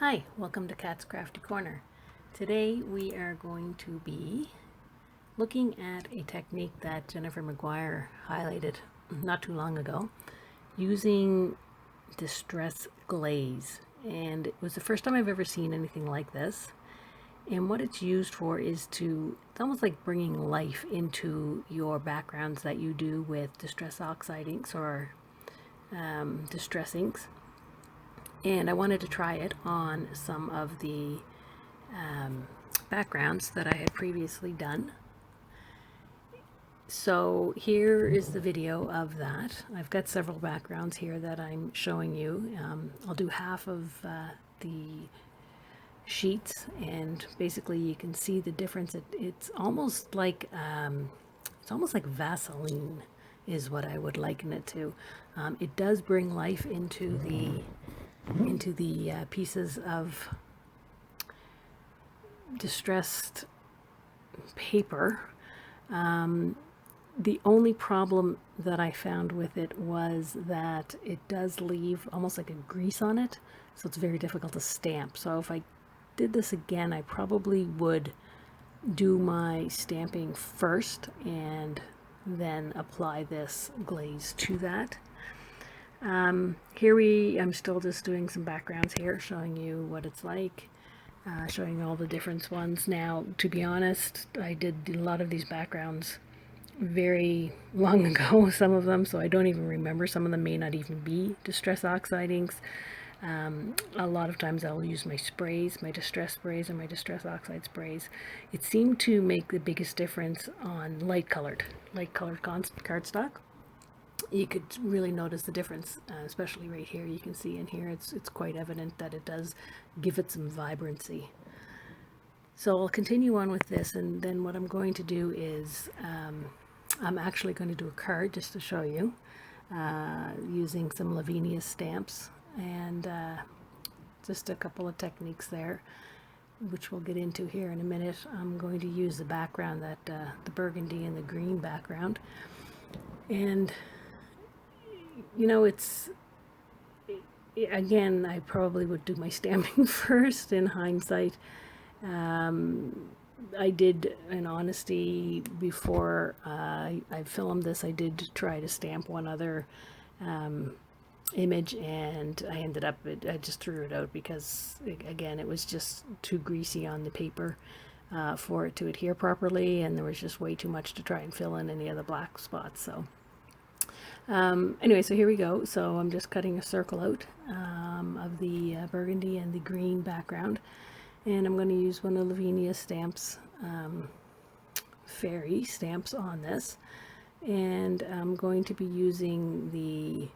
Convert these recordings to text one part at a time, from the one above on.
Hi, welcome to Kat's Crafty Corner. Today we are going to be looking at a technique that Jennifer McGuire highlighted not too long ago using Distress Glaze. And it was the first time I've ever seen anything like this. And what it's used for is it's almost like bringing life into your backgrounds that you do with Distress Oxide inks or Distress inks. And I wanted to try it on some of the backgrounds that I had previously done. So here is the video of that. I've got several backgrounds here that I'm showing you. I'll do half of the sheets, and basically you can see the difference. It's almost like Vaseline is what I would liken it to. It does bring life into the pieces of distressed paper. The only problem that I found with it was that it does leave almost like a grease on it, so it's very difficult to stamp. So if I did this again, I probably would do my stamping first and then apply this glaze to that. I'm still just doing some backgrounds here, showing you what it's like, showing all the different ones. Now, to be honest, I did a lot of these backgrounds very long ago, some of them, so I don't even remember. Some of them may not even be Distress Oxide inks. A lot of times I'll use my sprays, my Distress sprays and my Distress Oxide sprays. It seemed to make the biggest difference on light colored cardstock. You could really notice the difference, especially right here. You can see in here it's quite evident that it does give it some vibrancy. So I'll continue on with this, and then what I'm going to do is I'm actually going to do a card just to show you using some Lavinia stamps and just a couple of techniques there, which we'll get into here in a minute. I'm going to use the background, that the burgundy and the green background, and you know, again, I probably would do my stamping first in hindsight. I did, in honesty, before I filmed this, I did try to stamp one other image, and I ended up, I just threw it out because, again, it was just too greasy on the paper for it to adhere properly, and there was just way too much to try and fill in any of the black spots. So anyway, so here we go. So I'm just cutting a circle out of the burgundy and the green background, and I'm going to use one of Lavinia stamps, fairy stamps on this, and I'm going to be using the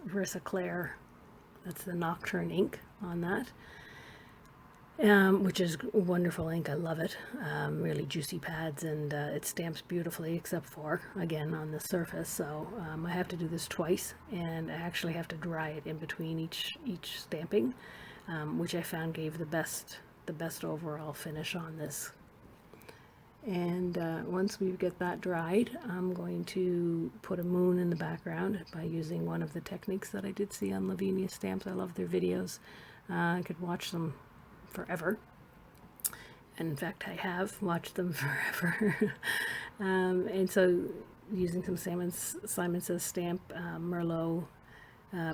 Versaclair, that's the Nocturne ink on that, which is wonderful ink. I love it. Really juicy pads, and it stamps beautifully, except for, again, on the surface. So I have to do this twice, and I actually have to dry it in between each stamping, which I found gave the best overall finish on this. And once we get that dried, I'm going to put a moon in the background by using one of the techniques that I did see on Lavinia stamps. I love their videos. I could watch them forever, and in fact I have watched them forever. And so using some Simon Says stamp Merlot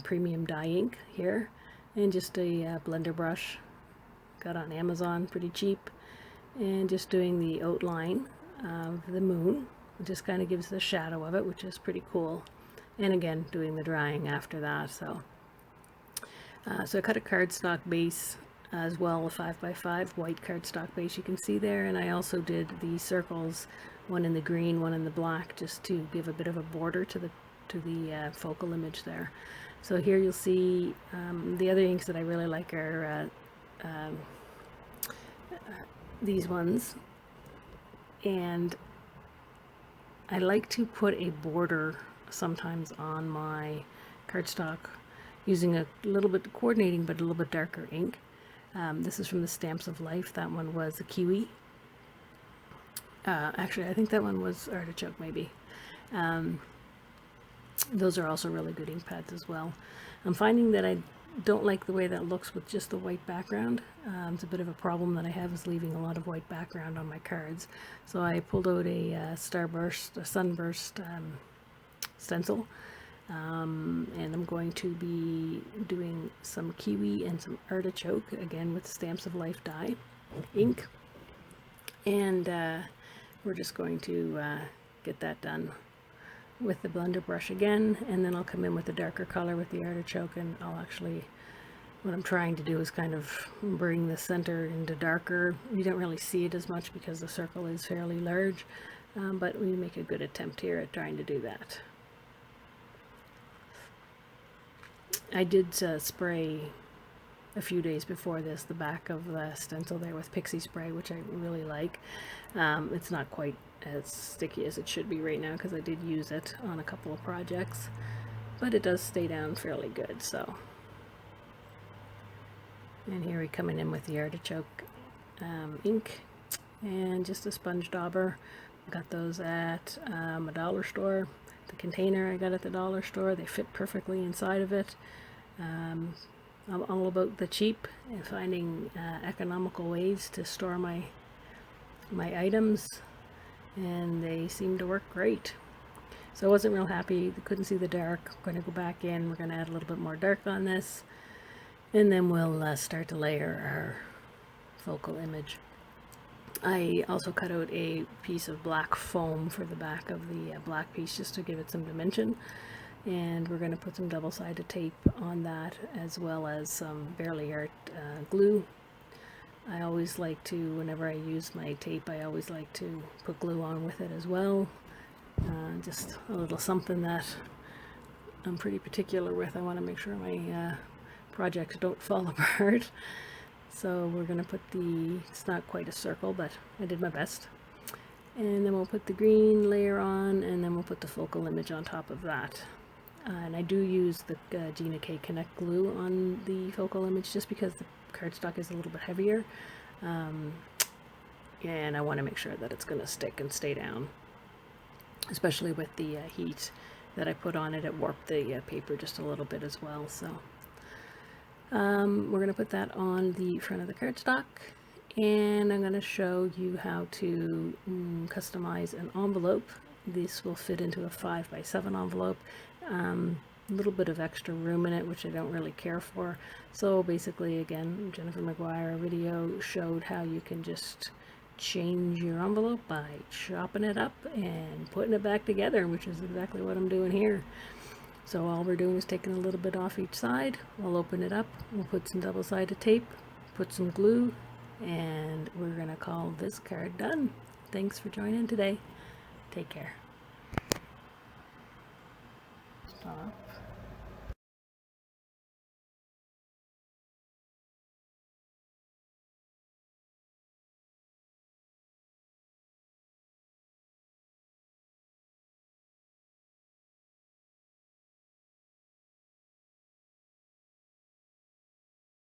premium dye ink here, and just a blender brush, got on Amazon, pretty cheap, and just doing the outline of the moon. It just kind of gives the shadow of it, which is pretty cool, and again doing the drying after that. So I cut a cardstock base as well, a 5x5 white cardstock base, you can see there, and I also did the circles, one in the green, one in the black, just to give a bit of a border to the focal image there. So here you'll see the other inks that I really like are these ones, and I like to put a border sometimes on my cardstock using a little bit coordinating but a little bit darker ink. This is from the Stamps of Life. That one was a kiwi. Actually, I think that one was artichoke, maybe. Those are also really good ink pads as well. I'm finding that don't like the way that looks with just the white background. It's a bit of a problem that I have, is leaving a lot of white background on my cards. So I pulled out a sunburst stencil, and I'm going to be doing some kiwi and some artichoke, again with Stamps of Life dye ink, and we're just going to get that done with the blender brush again, and then I'll come in with the darker color with the artichoke, and I'll actually, what I'm trying to do is kind of bring the center into darker. You don't really see it as much because the circle is fairly large, but we make a good attempt here at trying to do that. I did spray a few days before this the back of the stencil there with pixie spray, which I really like. It's not quite as sticky as it should be right now because I did use it on a couple of projects, but it does stay down fairly good. So, and here we're coming in with the artichoke ink and just a sponge dauber. Got those at a dollar store. The container I got at the dollar store, they fit perfectly inside of it. I'm all about the cheap and finding economical ways to store my items, and they seem to work great. So I wasn't real happy, couldn't see the dark. I'm going to go back in, we're going to add a little bit more dark on this, and then we'll start to layer our focal image. I also cut out a piece of black foam for the back of the black piece just to give it some dimension, and we're going to put some double-sided tape on that, as well as some Barely Art glue. I always like to, whenever I use my tape, I always like to put glue on with it as well. Just a little something that I'm pretty particular with. I want to make sure my projects don't fall apart. So we're going to put it's not quite a circle, but I did my best. And then we'll put the green layer on, and then we'll put the focal image on top of that. And I do use the Gina K Connect glue on the focal image just because the cardstock is a little bit heavier. And I want to make sure that it's going to stick and stay down. Especially with the heat that I put on it, it warped the paper just a little bit as well. So we're going to put that on the front of the cardstock, and I'm going to show you how to customize an envelope. This will fit into a 5x7 envelope. A little bit of extra room in it, which I don't really care for. So basically, again, Jennifer McGuire video showed how you can just change your envelope by chopping it up and putting it back together, which is exactly what I'm doing here. So all we're doing is taking a little bit off each side. We'll open it up, we'll put some double-sided tape, put some glue, and we're going to call this card done. Thanks for joining today. Take care. Stop.